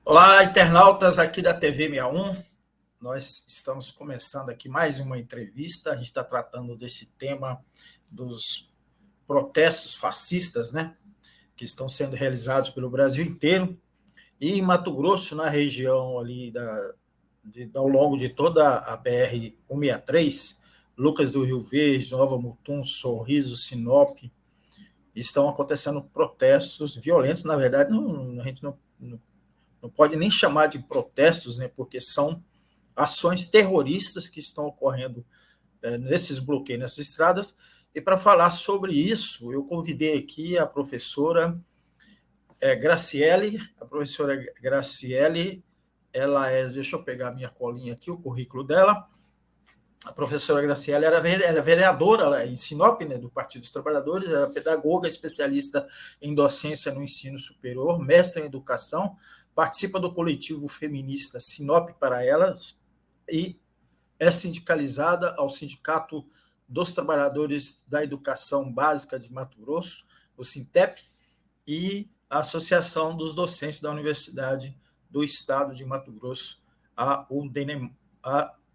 Olá, internautas aqui da TV 61. Nós estamos começando aqui mais uma entrevista. A gente está tratando desse tema dos protestos fascistas, né, que estão sendo realizados pelo Brasil inteiro e em Mato Grosso, na região ali ao longo de toda a BR-163, Lucas do Rio Verde, Nova Mutum, Sorriso, Sinop, estão acontecendo protestos violentos. Na verdade, a gente não pode nem chamar de protestos, né, porque são ações terroristas que estão ocorrendo nesses bloqueios, nessas estradas. E para falar sobre isso, eu convidei aqui a professora Graciele. A professora Graciele, ela deixa eu pegar minha colinha aqui, o currículo dela. A professora Graciele era vereadora em Sinop, né, do Partido dos Trabalhadores, era pedagoga, especialista em docência no ensino superior, mestre em educação, participa do coletivo feminista Sinop para Elas e é sindicalizada ao Sindicato dos Trabalhadores da Educação Básica de Mato Grosso, o SINTEP, e a Associação dos Docentes da Universidade do Estado de Mato Grosso, a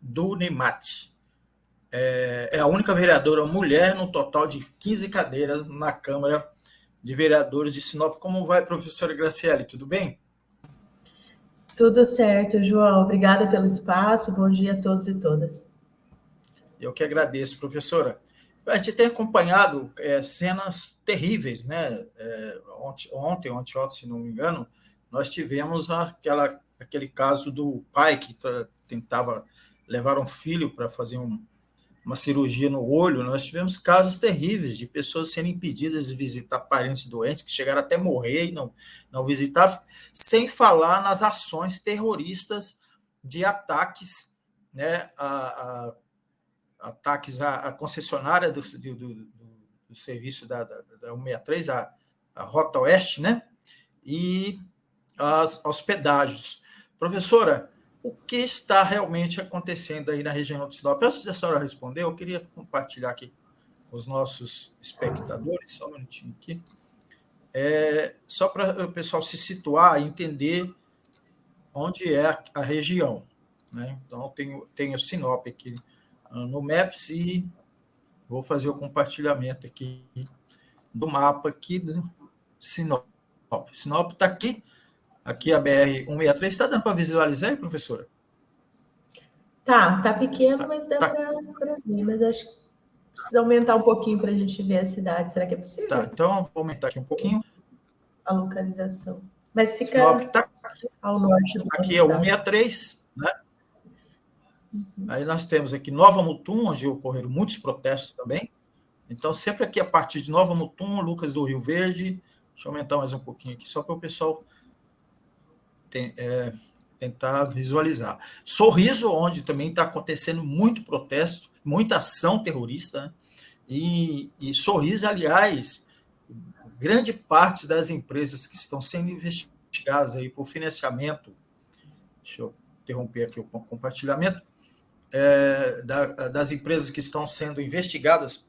DUNEMAT. É a única vereadora mulher no total de 15 cadeiras na Câmara de Vereadores de Sinop. Como vai, professora Graciele? Tudo bem? Tudo certo, João. Obrigada pelo espaço. Bom dia a todos e todas. Eu que agradeço, professora. A gente tem acompanhado cenas terríveis, né? Ontem, se não me engano, nós tivemos aquele caso do pai que tentava levar um filho para fazer uma cirurgia no olho. Nós tivemos casos terríveis de pessoas sendo impedidas de visitar parentes doentes, que chegaram até morrer e não visitaram, sem falar nas ações terroristas de ataques, né, ataques à concessionária do serviço da 163, a Rota Oeste, né, e aos pedágios. Professora, o que está realmente acontecendo aí na região de Sinop? Antes da senhora responder, eu queria compartilhar aqui com os nossos espectadores, só um minutinho aqui, só para o pessoal se situar e entender onde é a região, né? Então, tenho Sinop aqui no Maps e vou fazer o compartilhamento aqui do mapa aqui do Sinop. Sinop está aqui a BR-163. Está dando para visualizar aí, professora? Tá pequeno, mas dá para ver. Mas acho que precisa aumentar um pouquinho para a gente ver a cidade. Será que é possível? Tá, então vou aumentar aqui um pouquinho. A localização. Mas fica Sinop tá ao norte do aqui é o 163, né? Aí nós temos aqui Nova Mutum, onde ocorreram muitos protestos também. Então, sempre aqui a partir de Nova Mutum, Lucas do Rio Verde. Deixa eu aumentar mais um pouquinho aqui, só para o pessoal tentar visualizar. Sorriso, onde também está acontecendo muito protesto, muita ação terrorista, né? E Sorriso, aliás, grande parte das empresas que estão sendo investigadas aí por financiamento, deixa eu interromper aqui o compartilhamento, das empresas que estão sendo investigadas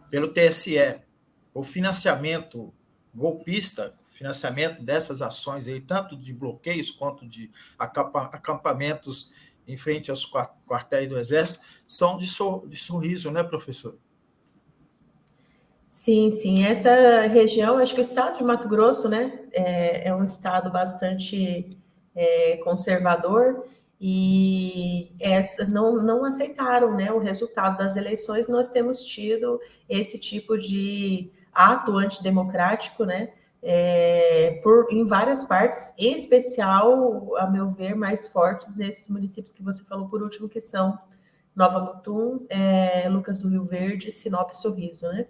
pelo TSE, o financiamento golpista, financiamento dessas ações aí, tanto de bloqueios quanto de acampamentos em frente aos quartéis do Exército, são de Sorriso, né, professor? Sim. Essa região, acho que o estado de Mato Grosso, né, é um estado bastante conservador e não aceitaram, né, o resultado das eleições. Nós temos tido esse tipo de ato antidemocrático, né, em várias partes, em especial, a meu ver, mais fortes nesses municípios que você falou por último, que são Nova Mutum, Lucas do Rio Verde, Sinop e Sorriso, né?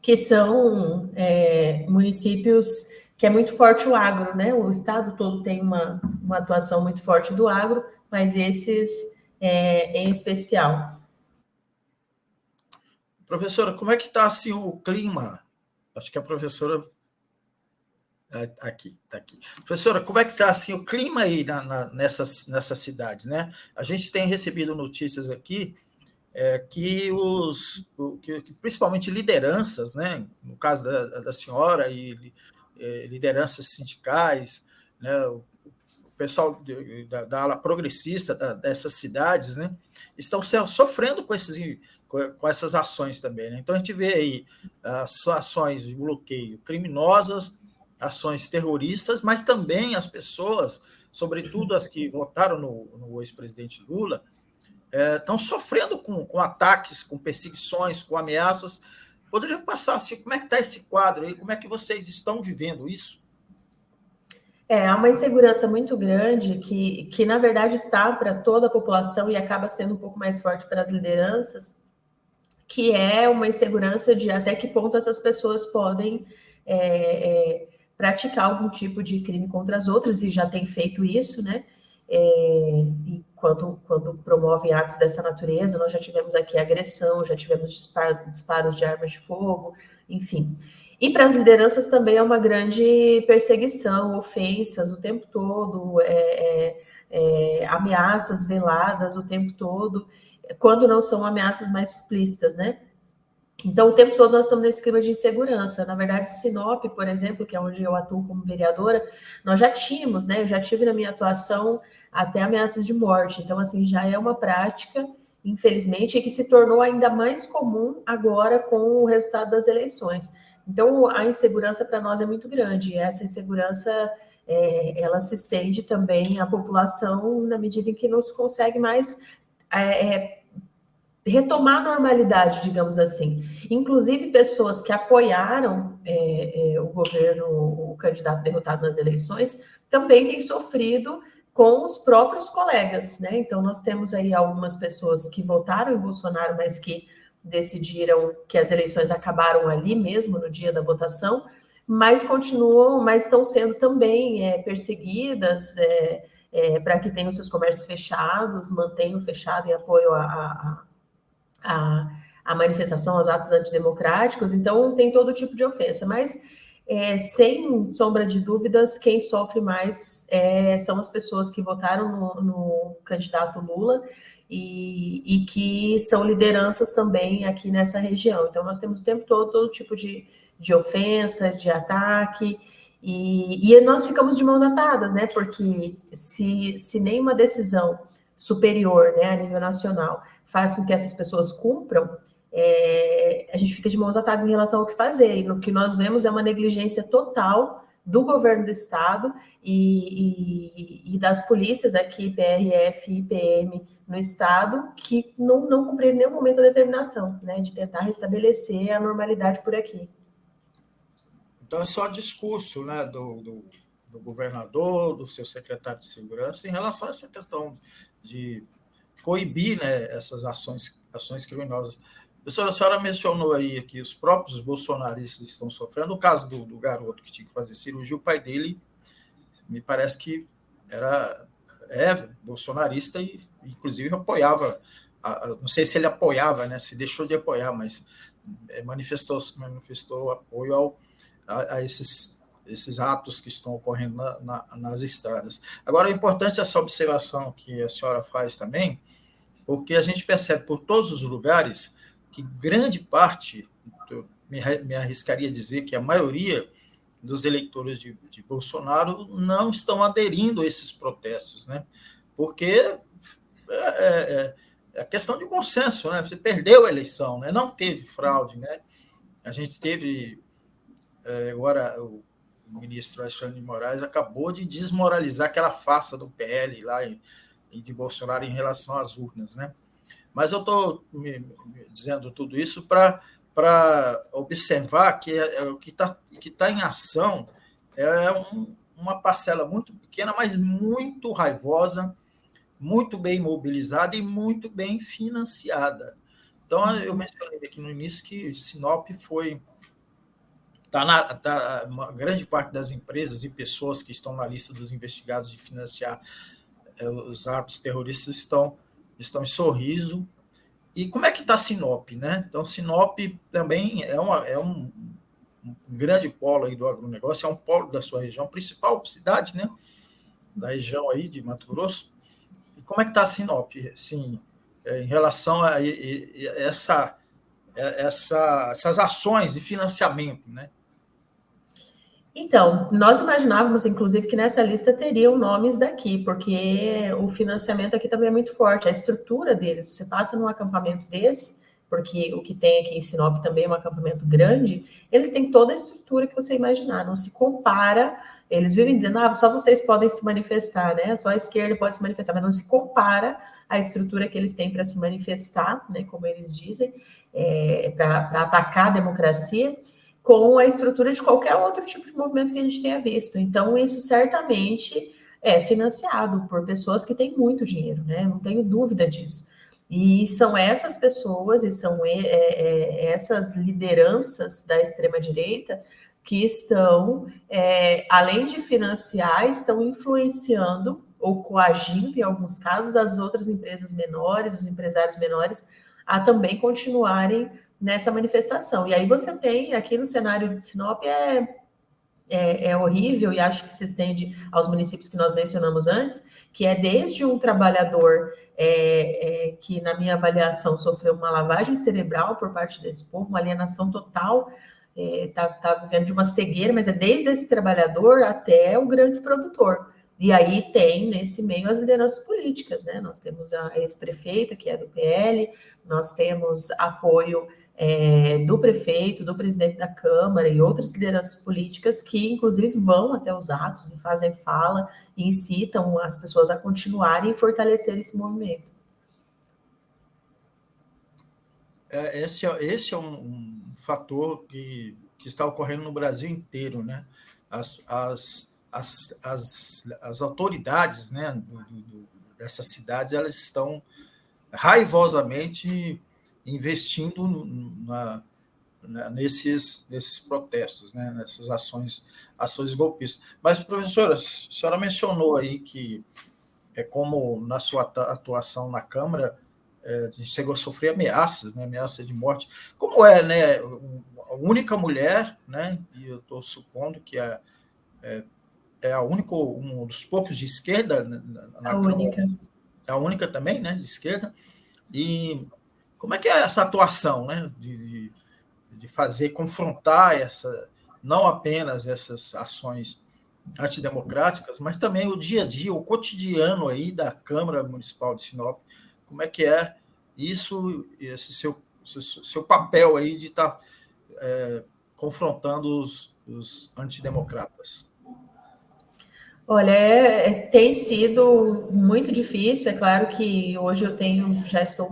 Que são municípios que é muito forte o agro, né? O estado todo tem uma atuação muito forte do agro, mas esses em especial. Professora, como é que está assim, o clima? Acho que a professora... Aqui, está aqui. Professora, como é que está assim, o clima aí nessas cidades, né? A gente tem recebido notícias aqui que principalmente lideranças, né, no caso da senhora, e lideranças sindicais, né, o pessoal da ala progressista dessas cidades, né, estão sofrendo com essas ações também. Né? Então, a gente vê aí ações de bloqueio criminosas, ações terroristas, mas também as pessoas, sobretudo as que votaram no ex-presidente Lula, estão sofrendo com ataques, com perseguições, com ameaças. Poderiam passar assim, como é que está esse quadro aí? Como é que vocês estão vivendo isso? Há uma insegurança muito grande que, na verdade, está para toda a população e acaba sendo um pouco mais forte para as lideranças, que é uma insegurança de até que ponto essas pessoas podem praticar algum tipo de crime contra as outras, e já tem feito isso, né? E quando promovem atos dessa natureza, nós já tivemos aqui agressão, já tivemos disparos de armas de fogo, enfim. E para as lideranças também é uma grande perseguição, ofensas o tempo todo, ameaças veladas o tempo todo, quando não são ameaças mais explícitas, né? Então, o tempo todo nós estamos nesse clima de insegurança. Na verdade, Sinop, por exemplo, que é onde eu atuo como vereadora, nós já tínhamos, né? Eu já tive na minha atuação até ameaças de morte. Então, assim, já é uma prática, infelizmente, e que se tornou ainda mais comum agora com o resultado das eleições. Então, a insegurança para nós é muito grande. E essa insegurança, ela se estende também à população na medida em que não se consegue mais retomar a normalidade, digamos assim. Inclusive, pessoas que apoiaram o governo, o candidato derrotado nas eleições, também têm sofrido com os próprios colegas, né? Então, nós temos aí algumas pessoas que votaram em Bolsonaro, mas que decidiram que as eleições acabaram ali mesmo, no dia da votação, mas estão sendo também perseguidas para que tenham seus comércios fechados, mantenham fechado em apoio a manifestação, aos atos antidemocráticos, então tem todo tipo de ofensa, mas sem sombra de dúvidas, quem sofre mais são as pessoas que votaram no candidato Lula e que são lideranças também aqui nessa região. Então, nós temos o tempo todo tipo de ofensa, de ataque, e nós ficamos de mãos atadas, né? Porque se nenhuma decisão superior, né, a nível nacional, faz com que essas pessoas cumpram, a gente fica de mãos atadas em relação ao que fazer. E no que nós vemos é uma negligência total do governo do Estado e das polícias aqui, PRF e PM no Estado, que não cumpriram em nenhum momento a determinação, né, de tentar restabelecer a normalidade por aqui. Então, é só discurso, né, do governador, do seu secretário de segurança, em relação a essa questão de coibir, né, essas ações criminosas. Professora, a senhora mencionou aí que os próprios bolsonaristas estão sofrendo. O caso do garoto que tinha que fazer cirurgia, o pai dele, me parece que é bolsonarista e, inclusive, apoiava, não sei se ele apoiava, né, se deixou de apoiar, mas manifestou apoio a esses atos que estão ocorrendo nas estradas. Agora, é importante essa observação que a senhora faz também, porque a gente percebe por todos os lugares que grande parte, eu me arriscaria a dizer que a maioria dos eleitores de Bolsonaro não estão aderindo a esses protestos, né? Porque é questão de bom senso, né? Você perdeu a eleição, né? Não teve fraude, né? A gente teve agora o ministro Alexandre de Moraes acabou de desmoralizar aquela farsa do PL lá e de Bolsonaro em relação às urnas, né? Mas eu estou dizendo tudo isso para observar que o que está em ação é uma parcela muito pequena, mas muito raivosa, muito bem mobilizada e muito bem financiada. Então, eu mencionei aqui no início que Sinop uma grande parte das empresas e pessoas que estão na lista dos investigados de financiar os atos terroristas estão em Sorriso. E como é que está Sinop, né? Então, Sinop também é um grande polo aí do agronegócio, é um polo da sua região, principal cidade, né? Da região aí de Mato Grosso. E como é que está Sinop, assim, em relação a essas ações de financiamento, né? Então, nós imaginávamos, inclusive, que nessa lista teriam nomes daqui, porque o financiamento aqui também é muito forte, a estrutura deles. Você passa num acampamento desse, porque o que tem aqui em Sinop também é um acampamento grande, eles têm toda a estrutura que você imaginar, não se compara. Eles vivem dizendo, só vocês podem se manifestar, né? Só a esquerda pode se manifestar, mas não se compara à estrutura que eles têm para se manifestar, né? Como eles dizem, para atacar a democracia, com a estrutura de qualquer outro tipo de movimento que a gente tenha visto. Então, isso certamente é financiado por pessoas que têm muito dinheiro, né? Não tenho dúvida disso. E são essas pessoas e são essas lideranças da extrema-direita que estão, além de financiar, estão influenciando ou coagindo, em alguns casos, as outras empresas menores, os empresários menores, a também continuarem nessa manifestação. E aí você tem, aqui no cenário de Sinop, é horrível, e acho que se estende aos municípios que nós mencionamos antes, que é desde um trabalhador que, na minha avaliação, sofreu uma lavagem cerebral por parte desse povo, uma alienação total, tá vivendo de uma cegueira, mas é desde esse trabalhador até o grande produtor. E aí tem, nesse meio, as lideranças políticas, né? Nós temos a ex-prefeita, que é do PL, nós temos apoio do prefeito, do presidente da Câmara e outras lideranças políticas que, inclusive, vão até os atos e fazem fala e incitam as pessoas a continuarem e fortalecer esse movimento. Esse é um fator que está ocorrendo no Brasil inteiro, né? As autoridades, né, dessas cidades, elas estão raivosamente investindo nesses protestos, né, nessas ações golpistas. Mas, professora, a senhora mencionou aí que como na sua atuação na Câmara chegou a sofrer ameaças, né, ameaça de morte. Como né, a única mulher, né, e eu estou supondo que é a única, um dos poucos de esquerda na Câmara, a única também, né, de esquerda. E como é que é essa atuação, né, de confrontar não apenas essas ações antidemocráticas, mas também o dia a dia, o cotidiano aí da Câmara Municipal de Sinop? Como é que é isso, esse seu papel aí de estar confrontando os antidemocratas? Olha, tem sido muito difícil. É claro que hoje já estou,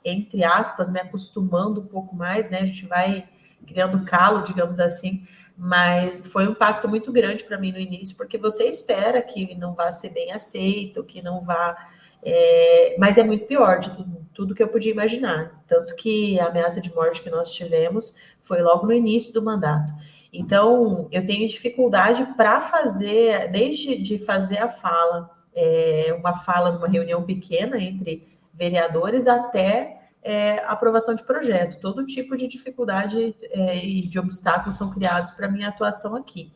entre aspas, me acostumando um pouco mais, né? A gente vai criando calo, digamos assim, mas foi um impacto muito grande para mim no início, porque você espera que não vá ser bem aceito, que não vá. Mas é muito pior de tudo que eu podia imaginar. Tanto que a ameaça de morte que nós tivemos foi logo no início do mandato. Então, eu tenho dificuldade para fazer, desde de fazer a fala, uma fala numa reunião pequena entre vereadores, até aprovação de projeto. Todo tipo de dificuldade e de obstáculos são criados para a minha atuação aqui.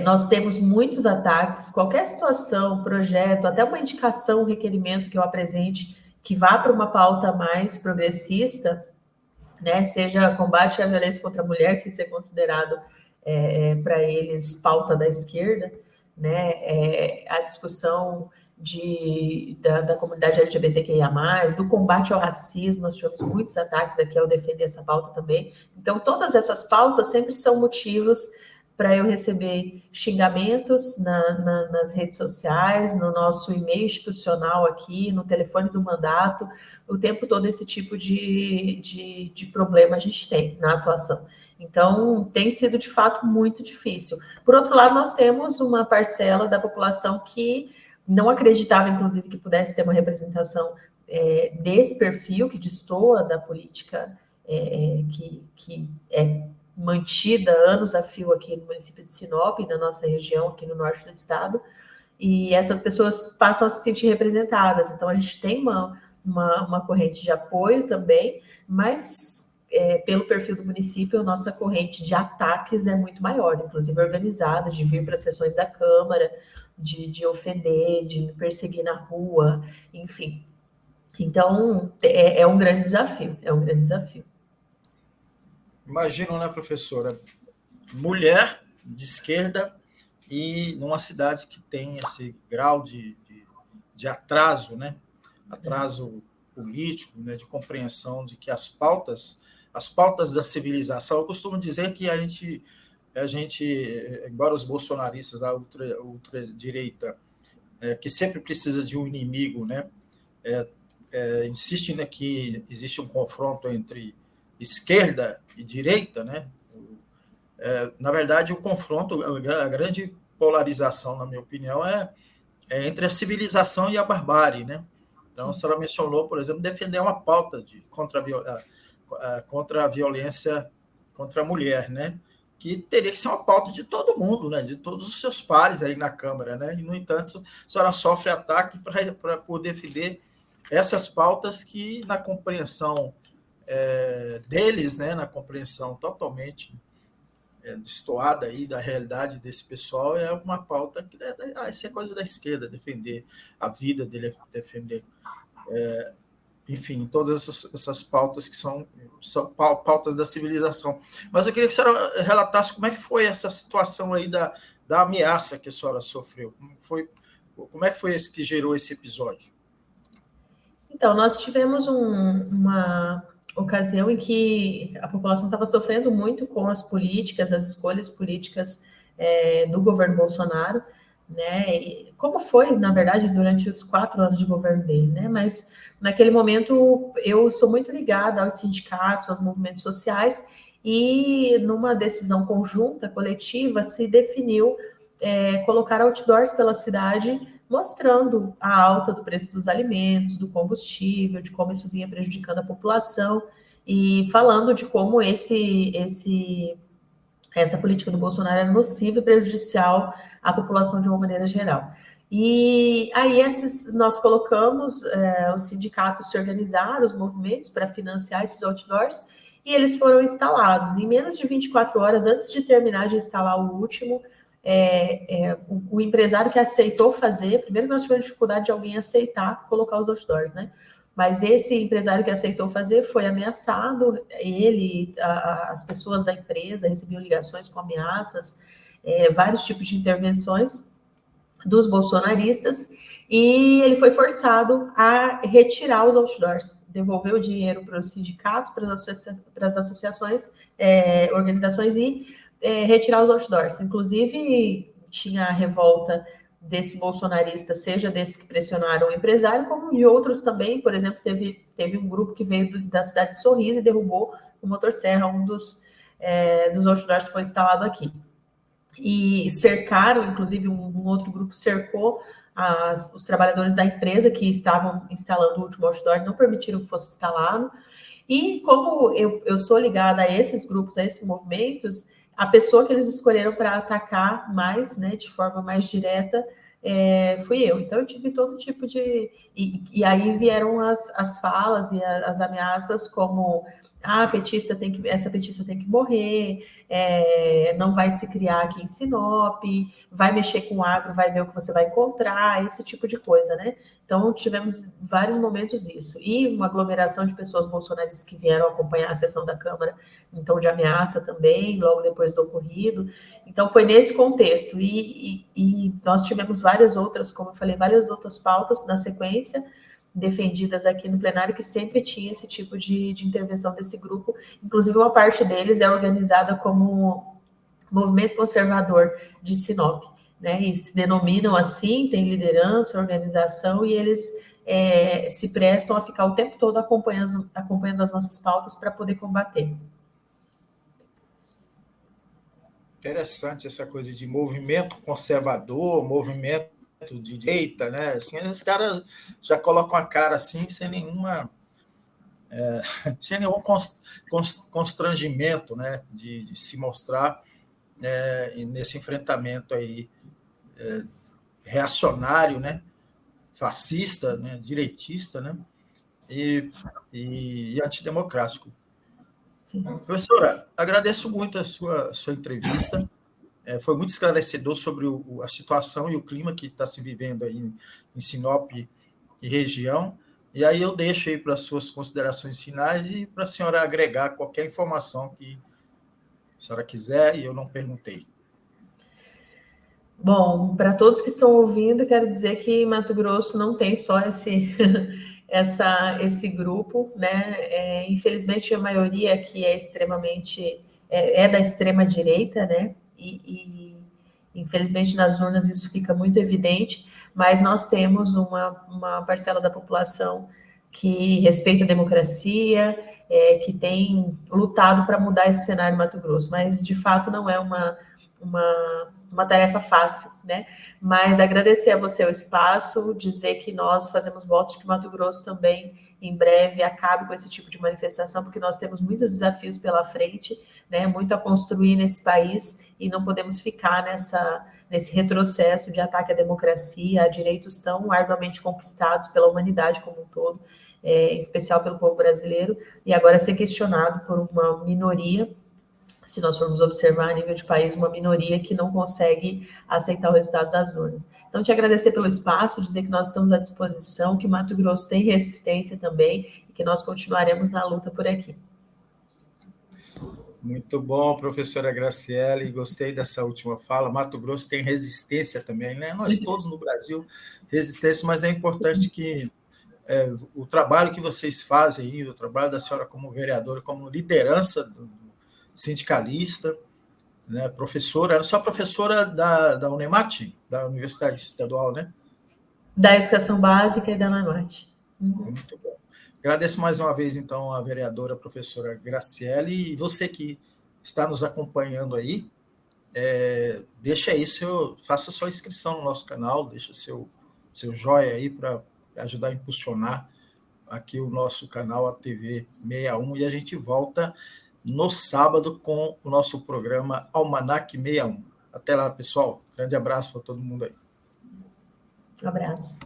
Nós temos muitos ataques, qualquer situação, projeto, até uma indicação, um requerimento que eu apresente, que vá para uma pauta mais progressista, né, seja combate à violência contra a mulher, que isso é considerado para eles pauta da esquerda, né, a discussão da comunidade LGBTQIA+, do combate ao racismo. Nós tivemos muitos ataques aqui ao defender essa pauta também. Então, todas essas pautas sempre são motivos para eu receber xingamentos nas redes sociais, no nosso e-mail institucional aqui, no telefone do mandato. O tempo todo esse tipo de problema a gente tem na atuação. Então, tem sido, de fato, muito difícil. Por outro lado, nós temos uma parcela da população que não acreditava, inclusive, que pudesse ter uma representação desse perfil, que destoa da política que é mantida anos a fio aqui no município de Sinop, na nossa região, aqui no norte do estado, e essas pessoas passam a se sentir representadas. Então, a gente tem uma corrente de apoio também, mas pelo perfil do município, a nossa corrente de ataques é muito maior, inclusive organizada, de vir para as sessões da Câmara, de ofender, de me perseguir na rua, enfim. Então, é um grande desafio, Imagino, né, professora? mulher de esquerda e numa cidade que tem esse grau de atraso, né? Atraso político, né? De compreensão de que as pautas da civilização, eu costumo dizer que a gente, embora os bolsonaristas da ultradireita, que sempre precisa de um inimigo, né? Insiste, né, que existe um confronto entre esquerda e direita, né? Na verdade, o confronto, a grande polarização, na minha opinião, é entre a civilização e a barbárie, né? Então, a senhora mencionou, por exemplo, defender uma pauta contra a violência contra a mulher, né? Que teria que ser uma pauta de todo mundo, né? De todos os seus pares aí na Câmara, né? E, no entanto, a senhora sofre ataque para poder defender essas pautas que, na compreensão deles, né? Na compreensão totalmente destoada aí da realidade desse pessoal, é uma pauta que isso é coisa da esquerda, defender a vida dele, defender, enfim, todas essas pautas que são pautas da civilização. Mas eu queria que a senhora relatasse como é que foi essa situação aí da ameaça que a senhora sofreu. Como é que foi esse que gerou esse episódio? Então, nós tivemos uma ocasião em que a população estava sofrendo muito com as políticas, as escolhas políticas do governo Bolsonaro, né? E como foi, na verdade, durante os 4 anos de governo dele, né? Mas naquele momento eu sou muito ligada aos sindicatos, aos movimentos sociais, e numa decisão conjunta, coletiva, se definiu colocar outdoors pela cidade mostrando a alta do preço dos alimentos, do combustível, de como isso vinha prejudicando a população e falando de como essa política do Bolsonaro é nociva e prejudicial à população de uma maneira geral. E aí nós colocamos, os sindicatos se organizaram, os movimentos para financiar esses outdoors, e eles foram instalados. Em menos de 24 horas, antes de terminar de instalar o último, o empresário que aceitou fazer, primeiro nós tivemos dificuldade de alguém aceitar colocar os outdoors, né? Mas esse empresário que aceitou fazer foi ameaçado, ele, as pessoas da empresa recebiam ligações com ameaças, vários tipos de intervenções dos bolsonaristas, e ele foi forçado a retirar os outdoors, devolver o dinheiro para os sindicatos, para as associações, organizações e retirar os outdoors. Inclusive, tinha a revolta desse bolsonarista, seja desses que pressionaram o empresário, como de outros também. Por exemplo, teve um grupo que veio da cidade de Sorriso e derrubou o motosserra, um dos outdoors que foi instalado aqui. E cercaram, inclusive um outro grupo cercou os trabalhadores da empresa que estavam instalando o último outdoor, não permitiram que fosse instalado. E como eu sou ligada a esses grupos, a esses movimentos, a pessoa que eles escolheram para atacar mais, né, de forma mais direta, fui eu. Então, eu tive todo tipo de... E aí vieram as falas e as ameaças como essa petista tem que morrer, não vai se criar aqui em Sinop, vai mexer com o agro, vai ver o que você vai encontrar, esse tipo de coisa, né? Então, tivemos vários momentos isso. E uma aglomeração de pessoas bolsonaristas que vieram acompanhar a sessão da Câmara, então, de ameaça também, logo depois do ocorrido. Então, foi nesse contexto. E nós tivemos várias outras, como eu falei, várias outras pautas na sequência, defendidas aqui no plenário, que sempre tinha esse tipo de intervenção desse grupo. Inclusive, uma parte deles é organizada como Movimento Conservador de Sinop, né? E se denominam assim, tem liderança, organização, e eles se prestam a ficar o tempo todo acompanhando as nossas pautas para poder combater. Interessante essa coisa de movimento conservador, movimento de direita, né? Assim, os caras já colocam a cara assim, sem nenhum constrangimento, né? De se mostrar nesse enfrentamento aí reacionário, né? Fascista, né? Direitista, né? E antidemocrático. Sim. Professora, agradeço muito a sua entrevista. Foi muito esclarecedor sobre a situação e o clima que está se vivendo aí em Sinop e região. E aí eu deixo aí para as suas considerações finais e para a senhora agregar qualquer informação que a senhora quiser, e eu não perguntei. Bom, para todos que estão ouvindo, quero dizer que Mato Grosso não tem só esse grupo, né? Infelizmente, a maioria aqui é extremamente da extrema direita, né? E infelizmente nas urnas isso fica muito evidente, mas nós temos uma parcela da população que respeita a democracia, que tem lutado para mudar esse cenário em Mato Grosso, mas de fato não é uma tarefa fácil, né? Mas agradecer a você o espaço, dizer que nós fazemos votos de que Mato Grosso também em breve acabe com esse tipo de manifestação, porque nós temos muitos desafios pela frente, né? Muito a construir nesse país e não podemos ficar nesse retrocesso de ataque à democracia, a direitos tão arduamente conquistados pela humanidade como um todo, em especial pelo povo brasileiro, e agora ser questionado por uma minoria, se nós formos observar a nível de país, uma minoria que não consegue aceitar o resultado das urnas. Então, te agradecer pelo espaço, dizer que nós estamos à disposição, que Mato Grosso tem resistência também e que nós continuaremos na luta por aqui. Muito bom, professora Graciele, gostei dessa última fala. Mato Grosso tem resistência também, né? Nós todos no Brasil, resistência, mas é importante que o trabalho que vocês fazem aí, o trabalho da senhora como vereadora, como liderança sindicalista, né, professora, era só professora da Unemate, da Universidade Estadual, né? Da Educação Básica e da Unemate. Muito bom. Agradeço mais uma vez, então, a vereadora, a professora Graciele, e você que está nos acompanhando aí, deixa aí faça sua inscrição no nosso canal, deixa seu joia aí para ajudar a impulsionar aqui o nosso canal, a TV 61, e a gente volta no sábado com o nosso programa Almanac 61. Até lá, pessoal. Grande abraço para todo mundo aí. Um abraço.